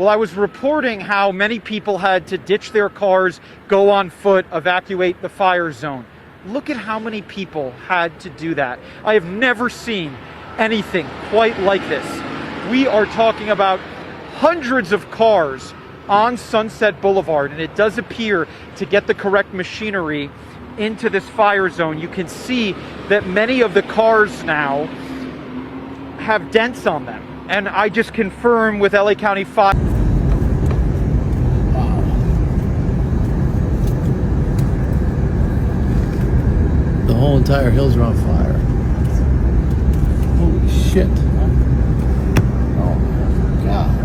Well, I was reporting how many people had to ditch their cars, go on foot, evacuate the fire zone. Look at how many people had to do that. I have never seen anything quite like this. We are talking about hundreds of cars on Sunset Boulevard, and it does appear to get the correct machinery into this fire zone. You can see that many of the cars now have dents on them. And I just confirm with LA County Fire. Wow. The whole entire hills are on fire. Holy shit. Oh my God.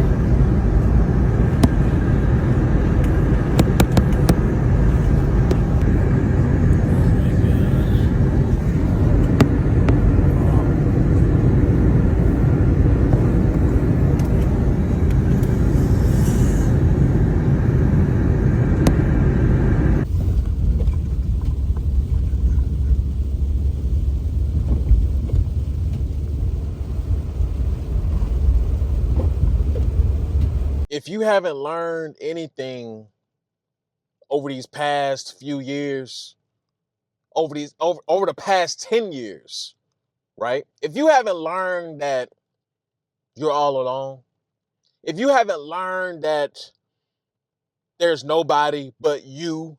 If you haven't learned anything over these past few years, over the past 10 years, right? If you haven't learned that you're all alone, if you haven't learned that there's nobody but you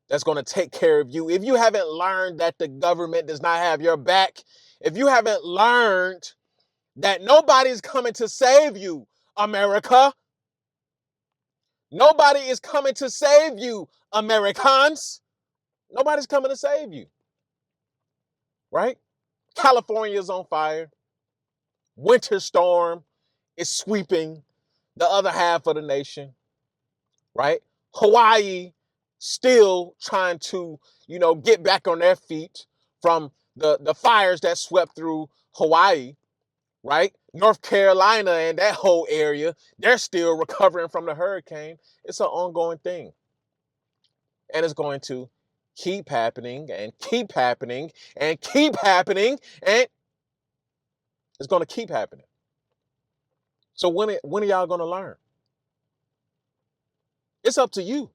that's going to take care of you, if you haven't learned that the government does not have your back, if you haven't learned that nobody's coming to save you, America, nobody is coming to save you, Americans. Nobody's coming to save you, right? California is on fire. Winter storm is sweeping the other half of the nation, right? Hawaii still trying to, get back on their feet from the fires that swept through Hawaii, right? North Carolina and that whole area, they're still recovering from the hurricane. It's an ongoing thing. And it's going to keep happening and keep happening and keep happening, and it's going to keep happening. So when are y'all going to learn? It's up to you.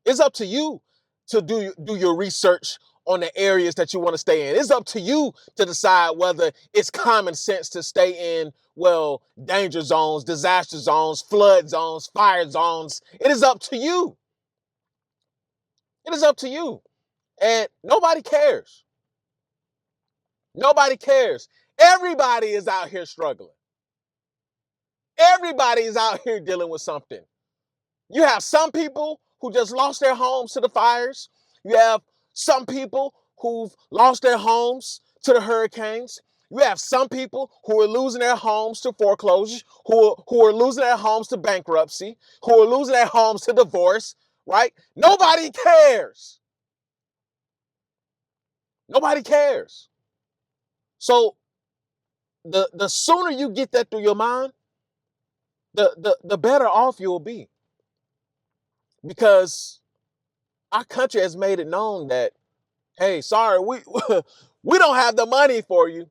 It's up to you to do your research on the areas that you want to stay in. It's up to you to decide whether it's common sense to stay in, danger zones, disaster zones, flood zones, fire zones. It is up to you. It is up to you. And nobody cares. Nobody cares. Everybody is out here struggling. Everybody is out here dealing with something. You have some people who just lost their homes to the fires. You have some people who've lost their homes to the hurricanes. You have some people who are losing their homes to foreclosure, who are losing their homes to bankruptcy, who are losing their homes to divorce, right? Nobody cares. Nobody cares. So the sooner you get that through your mind, the better off you'll be. Because our country has made it known that, hey, sorry, we don't have the money for you.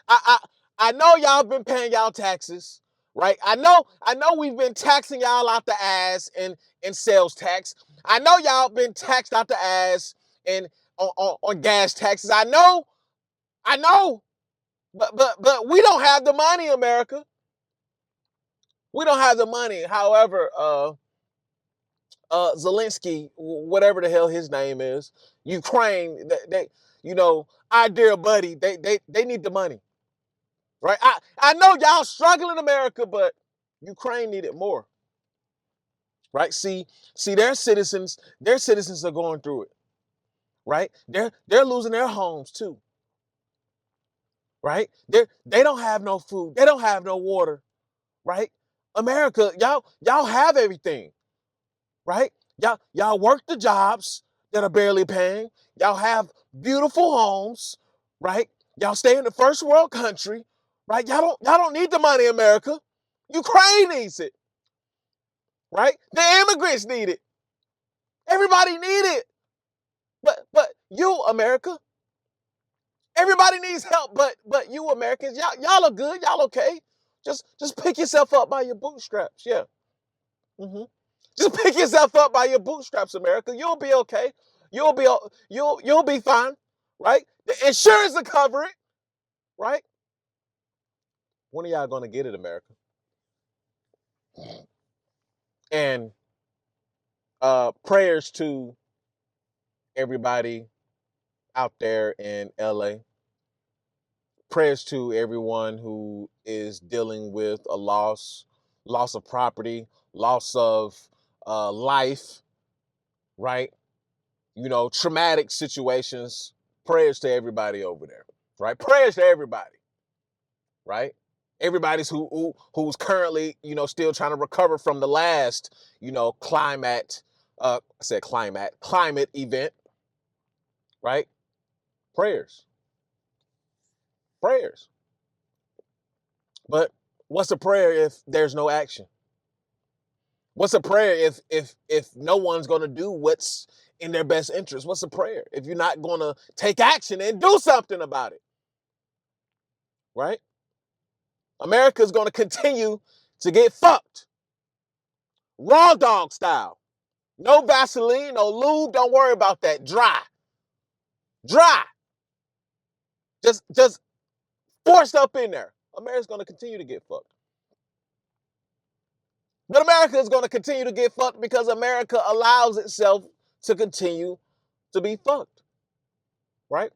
I know y'all been paying y'all taxes, right? I know we've been taxing y'all out the ass in sales tax. I know y'all been taxed out the ass in on gas taxes. I know, but we don't have the money, America. We don't have the money. However, Zelensky, whatever the hell his name is, Ukraine, our dear buddy, they need the money, right? I know y'all struggling, America, but Ukraine need it more, right? See, their citizens are going through it, right? They're losing their homes too, right? They don't have no food, they don't have no water, right? America, y'all have everything. Right? Y'all work the jobs that are barely paying. Y'all have beautiful homes, right? Y'all stay in the first world country, right? Y'all don't need the money, America. Ukraine needs it, right? The immigrants need it. Everybody need it. But you, America, everybody needs help, but you Americans, y'all are good, y'all okay. Just pick yourself up by your bootstraps. Yeah. hmm Just pick yourself up by your bootstraps, America. You'll be okay. You'll be fine, right? The insurance will cover it, right? When are y'all gonna get it, America? And prayers to everybody out there in LA. Prayers to everyone who is dealing with a loss of property, loss of life, right? Traumatic situations. Prayers to everybody over there, right? Prayers to everybody, right? Everybody's who's currently, still trying to recover from the last, climate event, right? Prayers. Prayers. But what's a prayer if there's no action? What's a prayer if no one's going to do what's in their best interest? What's a prayer if you're not going to take action and do something about it? Right? America's going to continue to get fucked. Raw dog style. No Vaseline, no lube, don't worry about that. Dry. Dry. Just forced up in there. America's going to continue to get fucked. But America is going to continue to get fucked because America allows itself to continue to be fucked. Right?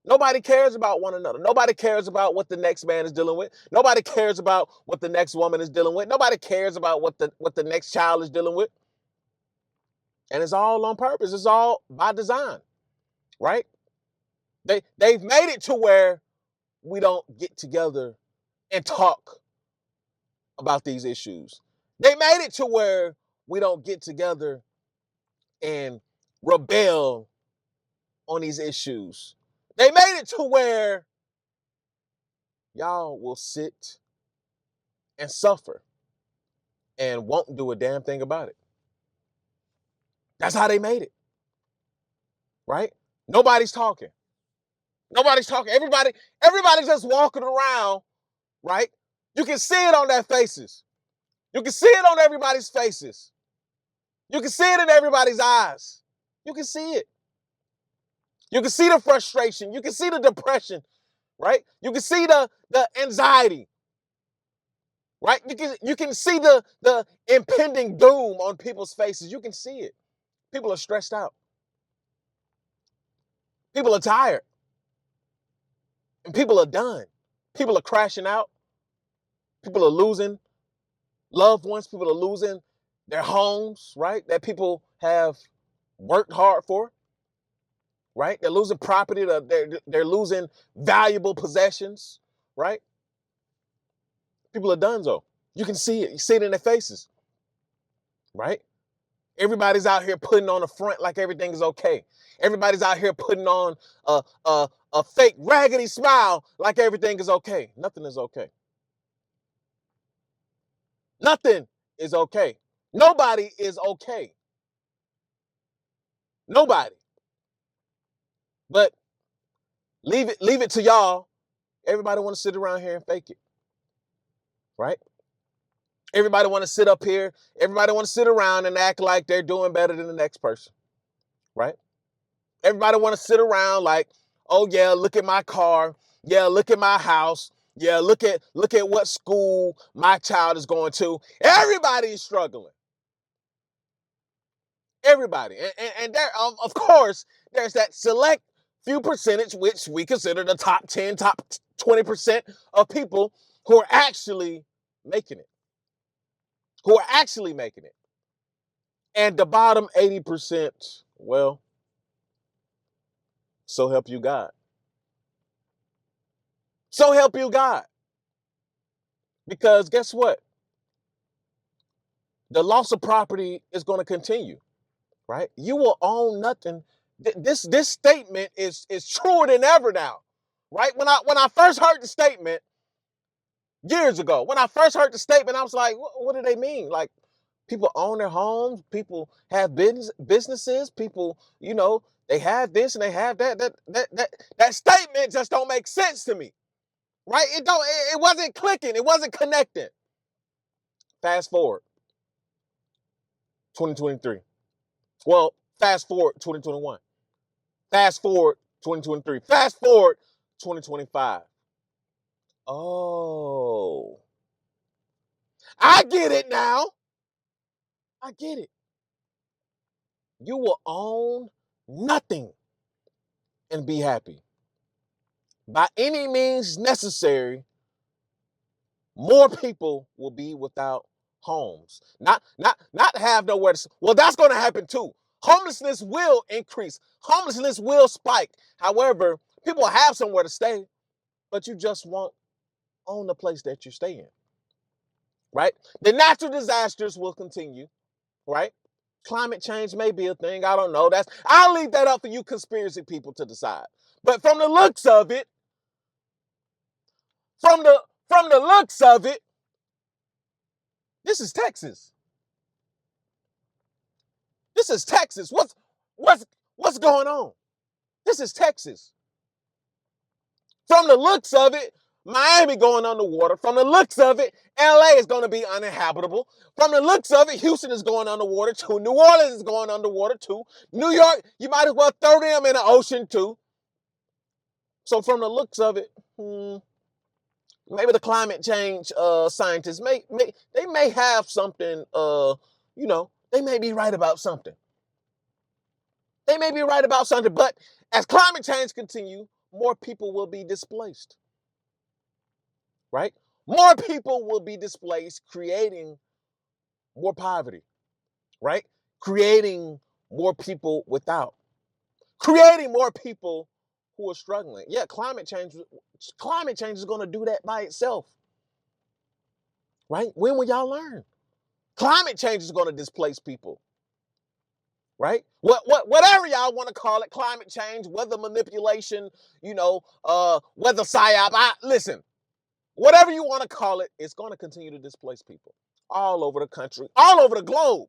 Nobody cares about one another. Nobody cares about what the next man is dealing with. Nobody cares about what the next woman is dealing with. Nobody cares about what the next child is dealing with. And it's all on purpose. It's all by design. Right? They've made it to where we don't get together and talk about these issues. They made it to where we don't get together and rebel on these issues. They made it to where y'all will sit and suffer and won't do a damn thing about it. That's how they made it. Right? Nobody's talking. Nobody's talking. Everybody's just walking around, right? You can see it on their faces. You can see it on everybody's faces. You can see it in everybody's eyes. You can see it. You can see the frustration. You can see the depression, right? You can see the anxiety, right? You can see the impending doom on people's faces. You can see it. People are stressed out. People are tired. And people are done. People are crashing out. People are losing loved ones. People are losing their homes, right? That people have worked hard for, right? They're losing property. They're losing valuable possessions, right? People are done, though. You can see it. You see it in their faces, right? Everybody's out here putting on a front like everything is okay. Everybody's out here putting on a fake raggedy smile like everything is okay. Nothing is okay. Nothing is okay. Nobody is okay. Nobody. But leave it to y'all. Everybody want to sit around here and fake it. Right? Everybody want to sit up here. Everybody want to sit around and act like they're doing better than the next person. Right? Everybody want to sit around like, oh yeah, look at my car. Yeah, look at my house. Yeah, look at what school my child is going to. Everybody is struggling. Everybody. And there, of course, there's that select few percentage, which we consider the top 10, top 20% of people who are actually making it. Who are actually making it. And the bottom 80%, well, so help you God. So help you God. Because guess what? The loss of property is going to continue, right? You will own nothing. This statement is truer than ever now, right? When I first heard the statement years ago, I was like, what do they mean? Like, people own their homes, people have businesses, people, they have this and they have that. That statement just don't make sense to me. right? It wasn't clicking. It wasn't connecting. Fast forward 2023. Well, fast forward 2021. Fast forward 2023. Fast forward 2025. Oh, I get it now. I get it. You will own nothing and be happy. By any means necessary, more people will be without homes. Not have nowhere to. Well, that's going to happen too. Homelessness will increase. Homelessness will spike. However, people have somewhere to stay, but you just won't own the place that you stay in. Right? The natural disasters will continue. Right? Climate change may be a thing. I don't know. I'll leave that up for you conspiracy people to decide. But from the looks of it, this is Texas. This is Texas. What's going on? This is Texas. From the looks of it, Miami going underwater. From the looks of it, LA is going to be uninhabitable. From the looks of it, Houston is going underwater too. New Orleans is going underwater too. New York, you might as well throw them in the ocean too. So from the looks of it, maybe the climate change scientists may have something. They may be right about something. They may be right about something, but as climate change continue, more people will be displaced. Right? More people will be displaced, creating more poverty. Right? Creating more people without. Creating more people who are struggling. Yeah, climate change is going to do that by itself. Right? When will y'all learn? Climate change is going to displace people. Right? Whatever y'all want to call it, climate change, weather manipulation, weather psyop. Listen, whatever you want to call it, it's going to continue to displace people all over the country, all over the globe.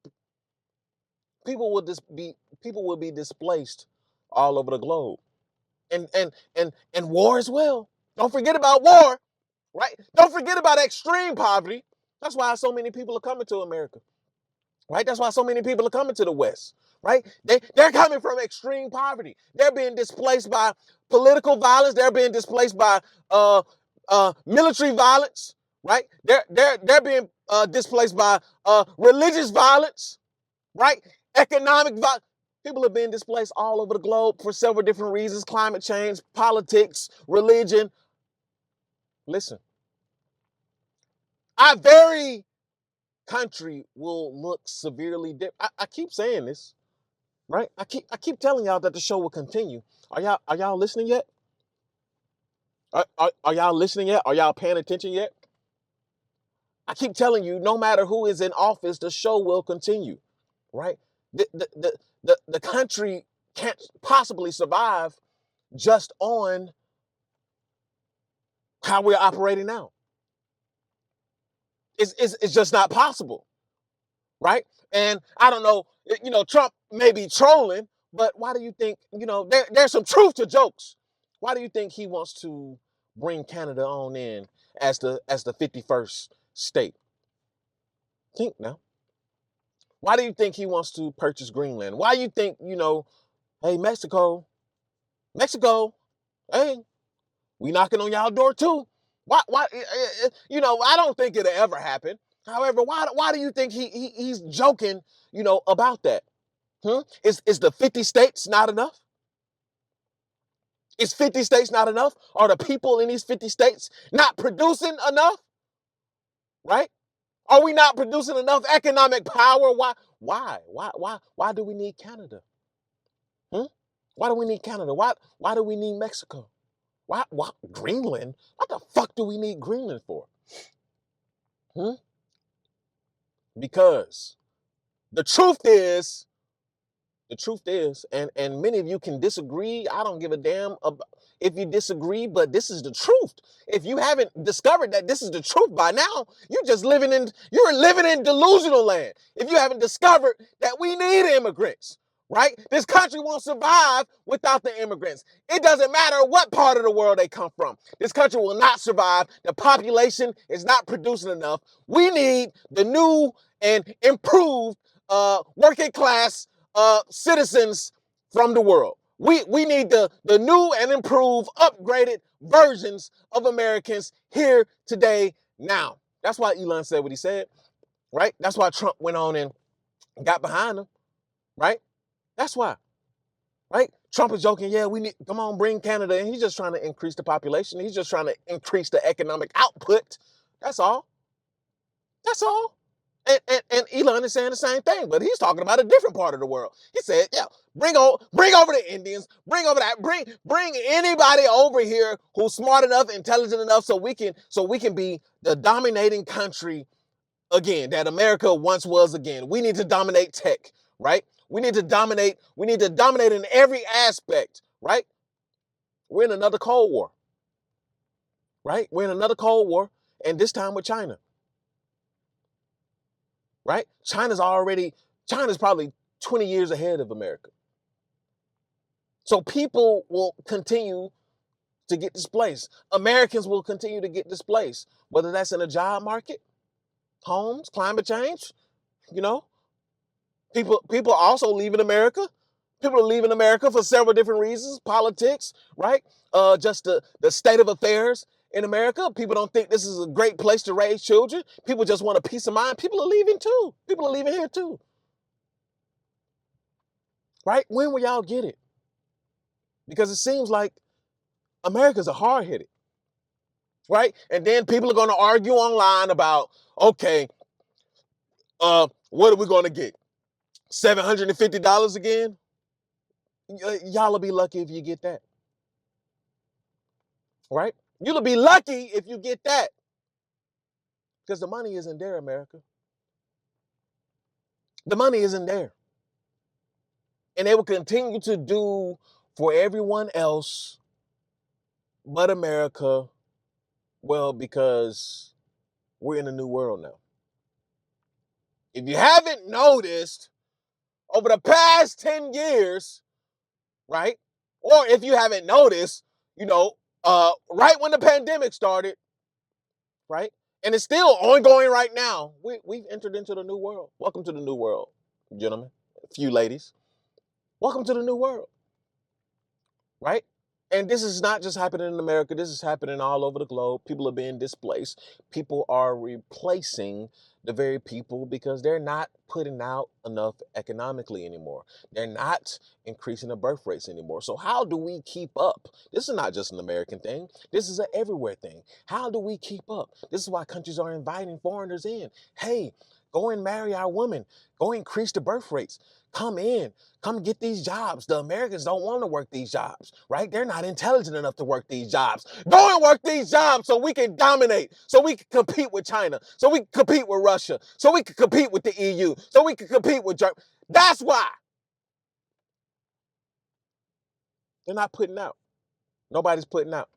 People will be displaced all over the globe. And war as well. Don't forget about war, right? Don't forget about extreme poverty. That's why so many people are coming to America, right? That's why so many people are coming to the West, right? They're coming from extreme poverty. They're being displaced by political violence. They're being displaced by military violence, right? They're being displaced by religious violence, right? Economic violence. People are being displaced all over the globe for several different reasons: climate change, politics, religion. Listen, our very country will look severely different. I keep saying this, right? I keep telling y'all that the show will continue. Are y'all listening yet? Are y'all listening yet? Are y'all paying attention yet? I keep telling you, no matter who is in office, the show will continue, right? The country can't possibly survive just on how we're operating now. It's just not possible, right? And I don't know, Trump may be trolling, but why do you think, there's some truth to jokes. Why do you think he wants to bring Canada on in as the 51st state? Think now. Why do you think he wants to purchase Greenland? Why do you think, hey, Mexico, hey, we knocking on y'all door too. Why, I don't think it'll ever happen. However, why do you think he's joking, about that? Is the 50 states not enough? Is 50 states not enough? Are the people in these 50 states not producing enough? Right? Are we not producing enough economic power? Why do we need Canada? Why do we need Canada? Why do we need Mexico? Why Greenland? What the fuck do we need Greenland for? Because the truth is, and many of you can disagree. I don't give a damn if you disagree, but this is the truth. If you haven't discovered that this is the truth by now, you're living in delusional land. If you haven't discovered that we need immigrants, right? This country won't survive without the immigrants. It doesn't matter what part of the world they come from. This country will not survive. The population is not producing enough. We need the new and improved working class citizens from the world. We need the new and improved, upgraded versions of Americans here today, now. That's why Elon said what he said, right? That's why Trump went on and got behind him, right? That's why, right? Trump is joking, yeah, we need, come on, bring Canada in. He's just trying to increase the population. He's just trying to increase the economic output. That's all. That's all. And Elon is saying the same thing, but he's talking about a different part of the world. He said, yeah, bring over the Indians, bring over that, bring anybody over here who's smart enough, intelligent enough, so we can be the dominating country again that America once was again. We need to dominate tech, right? We need to dominate in every aspect, right? We're in another Cold War, right? We're in another Cold War, and this time with China. Right? China's probably 20 years ahead of America. So people will continue to get displaced. Americans will continue to get displaced, whether that's in the job market, homes, climate change, you know. People are also leaving America. People are leaving America for several different reasons, politics, right? Just the state of affairs in America. People don't think this is a great place to raise children. People just want a peace of mind. People are leaving too. People are leaving here too. Right? When will y'all get it? Because it seems like Americans are hard-headed. Right? And then people are going to argue online about, okay, what are we going to get? $750 again? Y'all will be lucky if you get that. Right? You'll be lucky if you get that. Because the money isn't there, America. The money isn't there. And they will continue to do for everyone else but America, well, because we're in a new world now. If you haven't noticed, over the past 10 years, right? Or if you haven't noticed, right when the pandemic started, right? And it's still ongoing right now. We've entered into the new world. Welcome to the new world, gentlemen, a few ladies. Welcome to the new world, right? And this is not just happening in America. This is happening all over the globe. People are being displaced. People are replacing the very people because they're not putting out enough economically anymore. They're not increasing the birth rates anymore. So how do we keep up? This is not just an American thing. This is an everywhere thing. How do we keep up? This is why countries are inviting foreigners in. Hey, go and marry our women. Go increase the birth rates. Come in. Come get these jobs. The Americans don't want to work these jobs, right? They're not intelligent enough to work these jobs. Go and work these jobs so we can dominate, so we can compete with China, so we can compete with Russia, so we can compete with the EU, so we can compete with Germany. That's why. They're not putting out. Nobody's putting out.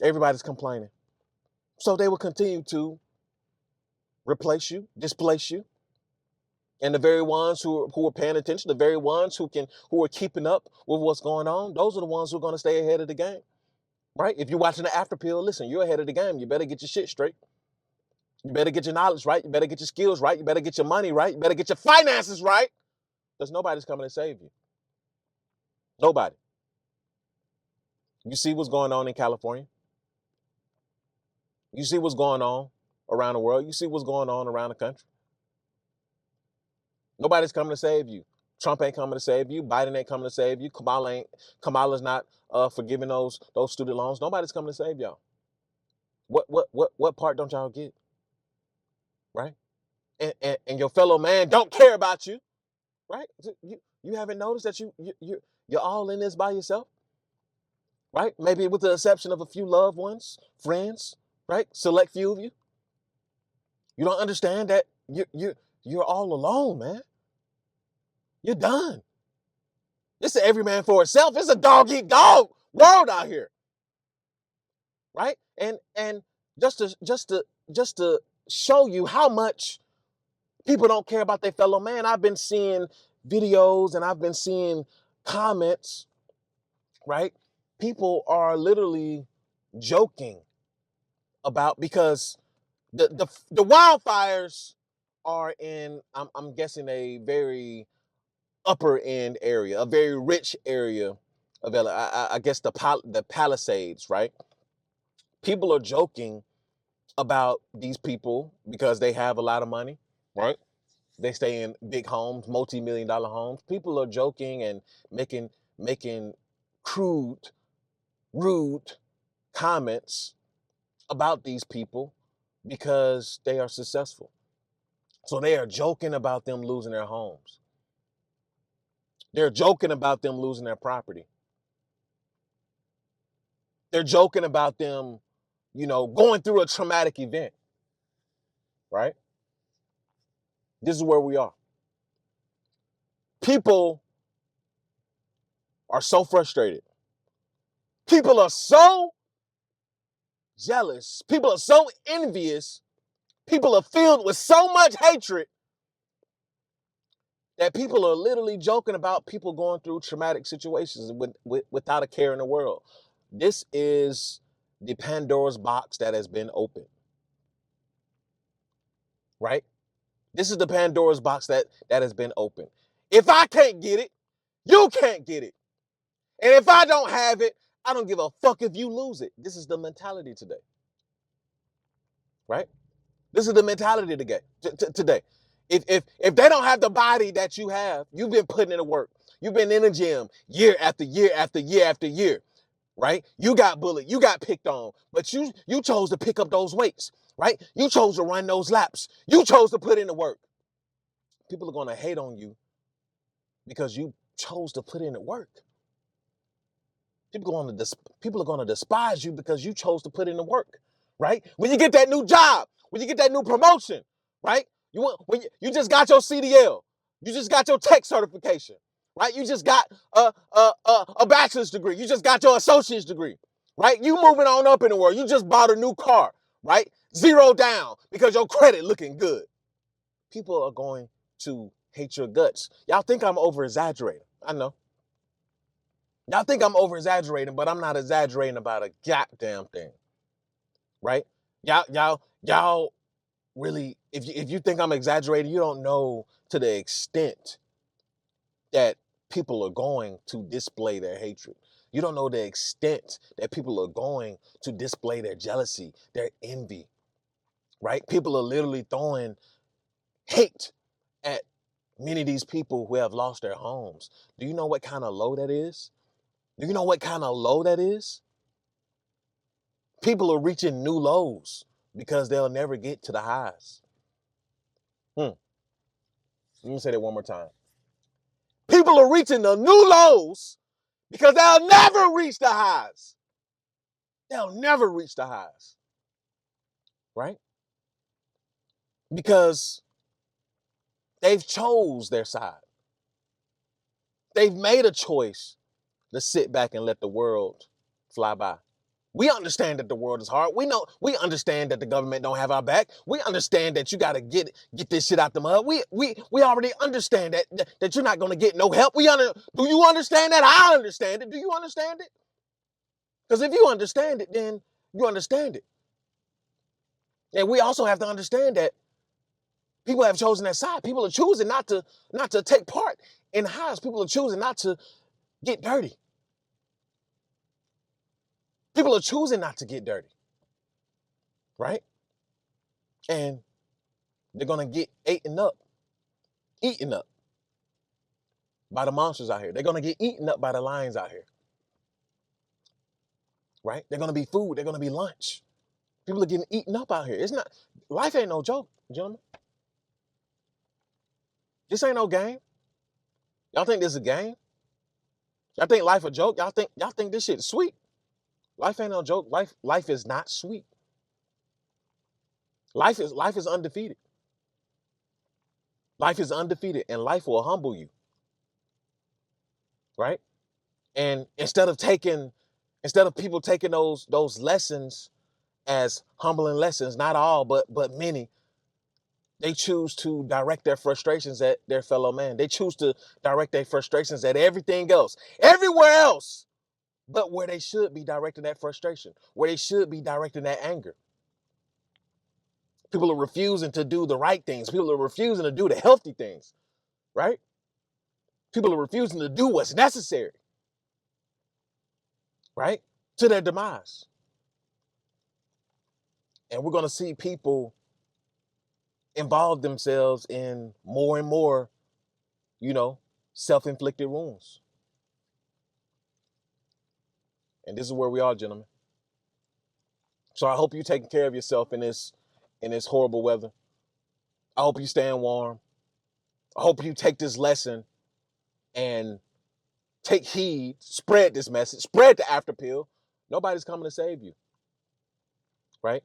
Everybody's complaining. So they will continue to replace you, displace you. And the very ones who are paying attention, the very ones who are keeping up with what's going on, those are the ones who are going to stay ahead of the game, right? If you're watching the after pill, listen, you're ahead of the game. You better get your shit straight. You better get your knowledge right. You better get your skills right. You better get your money right. You better get your finances right. Because nobody's coming to save you. Nobody. You see what's going on in California. You see what's going on around the world. You see what's going on around the country. Nobody's coming to save you. Trump ain't coming to save you. Biden ain't coming to save you. Kamala's not forgiving those student loans. Nobody's coming to save y'all. What part don't y'all get? Right? And your fellow man don't care about you. Right? You haven't noticed that you're all in this by yourself? Right? Maybe with the exception of a few loved ones, friends, right? Select few of you. You don't understand that you're all alone, man. You're done. It's every man for itself. It's a dog-eat-dog world out here, right? And just to show you how much people don't care about their fellow man, I've been seeing videos and I've been seeing comments, right? People are literally joking about, because the wildfires are in, I'm guessing, a very upper end area, a very rich area of LA. I guess the Palisades, right? People are joking about these people because they have a lot of money, right? They stay in big homes, multi-million-dollar homes. People are joking and making crude, rude comments about these people because they are successful. So they are joking about them losing their homes. They're joking about them losing their property. They're joking about them, going through a traumatic event, right? This is where we are. People are so frustrated. People are so jealous. People are so envious. People are filled with so much hatred that people are literally joking about people going through traumatic situations without a care in the world. This is the Pandora's box that has been opened, right? This is the Pandora's box that has been opened. If I can't get it, you can't get it. And if I don't have it, I don't give a fuck if you lose it. This is the mentality today, right? This is the mentality today. If they don't have the body that you have, you've been putting in the work. You've been in the gym year after year after year after year, right? You got bullied, you got picked on, but you chose to pick up those weights, right? You chose to run those laps. You chose to put in the work. People are going to hate on you because you chose to put in the work. People are going to despise you because you chose to put in the work, right? When you get that new job, when you get that new promotion, right? You just got your CDL, you just got your tech certification, right? You just got a bachelor's degree, you just got your associate's degree, right? You moving on up in the world, you just bought a new car, right? Zero down because your credit looking good. People are going to hate your guts. Y'all think I'm over exaggerating. I know. Y'all think I'm over exaggerating, but I'm not exaggerating about a goddamn thing, right? Y'all really, if you think I'm exaggerating, you don't know to the extent that people are going to display their hatred. You don't know the extent that people are going to display their jealousy, their envy, right? People are literally throwing hate at many of these people who have lost their homes. Do you know what kind of low that is? Do you know what kind of low that is? People are reaching new lows because they'll never get to the highs. Let me say that one more time. People are reaching the new lows because they'll never reach the highs. They'll never reach the highs, right? Because they've chose their side. They've made a choice to sit back and let the world fly by. We understand that the world is hard. We understand that the government don't have our back. We understand that you got to get this shit out the mud. We already understand that you're not going to get no help. Do you understand that? I understand it. Do you understand it? Because if you understand it, then you understand it. And we also have to understand that people have chosen that side. People are choosing not to take part in highs. People are choosing not to get dirty. People are choosing not to get dirty, right? And they're going to get eaten up by the monsters out here. They're going to get eaten up by the lions out here, right? They're going to be food. They're going to be lunch. People are getting eaten up out here. Life ain't no joke, gentlemen. This ain't no game. Y'all think this is a game? Y'all think life a joke? Y'all think this shit is sweet? Life ain't no joke. Life is not sweet. Life is undefeated. Life is undefeated, and life will humble you, right? And instead of people taking those lessons as humbling lessons, not all, but many, They choose to direct their frustrations at their fellow man. They choose to direct their frustrations at everything else, everywhere else, but where they should be directing that frustration, where they should be directing that anger. People are refusing to do the right things. People are refusing to do the healthy things, right? People are refusing to do what's necessary, right? To their demise. And we're going to see people involve themselves in more and more, self-inflicted wounds. And this is where we are, gentlemen. So I hope you're taking care of yourself in this horrible weather. I hope you're staying warm. I hope you take this lesson and take heed, spread this message, spread the after pill. Nobody's coming to save you, right?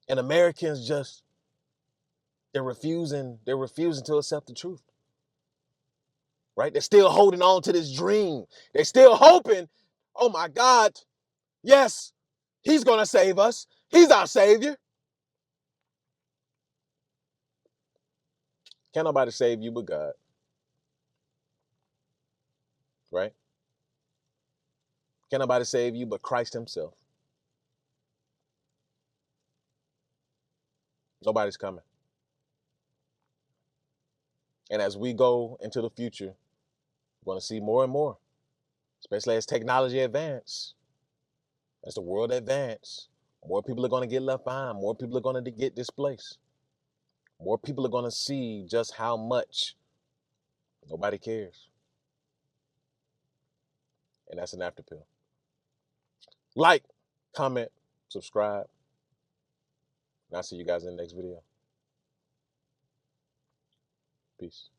And Americans they're refusing to accept the truth, right? They're still holding on to this dream. They're still hoping, oh my God, yes, he's going to save us. He's our savior. Can't nobody save you but God, right? Can't nobody save you but Christ himself. Nobody's coming. And as we go into the future, we're going to see more and more, especially as technology advances, as the world advances. More people are going to get left behind. More people are going to get displaced. More people are going to see just how much nobody cares. And that's an after pill. Like, comment, subscribe. And I'll see you guys in the next video. Peace.